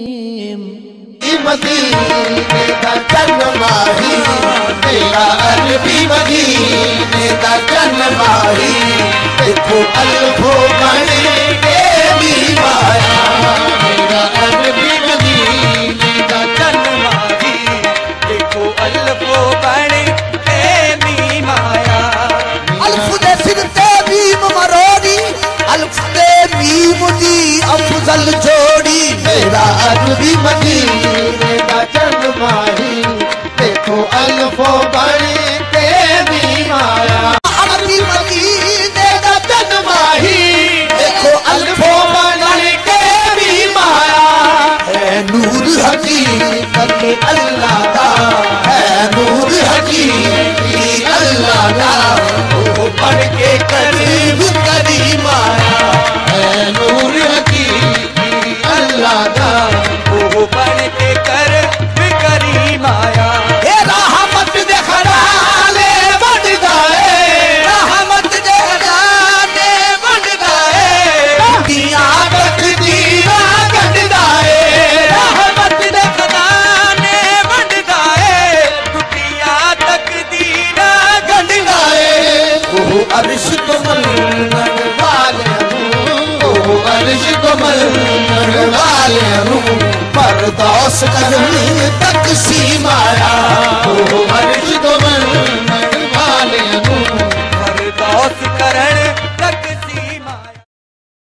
बिस्मिल्लाहिर्रहमानिर्रहीम। मदीने दा जन्माही तेरा अरबी मदीने दा जन्माही देखो अल्फो बने के भी माया मेरा अरबी मदीने दा जन्माही देखो अल्फो बने के भी माया अल्फ दे सिर ते बीम मरोड़ी अल्फ दे बीम दी अफजल जोड़ी मेरा अरबी मदीने दा जन्माही देखो अल्फो बने के भी माया अरबी मदीने दा जन्माही देखो अल्फो बने के भी माया है नूर हकीकत अल्लाह का है नूर हकीकत अल्लाह का वो पढ़ के करीब करीब आया है नूर हकीकत अल्लाह का वो पढ़ के करीब करीब आया हे रहमत दे खराले बन गए रहमत दे खराले बन गए दुनिया तकदीरा गढ़ गए रहमत दे खराले बन गए दुनिया तकदीरा गढ़ गए वो अर्श को मलने वाले वो अर्श को मलने वाले परदौस करने तक सीमाया वो अर्श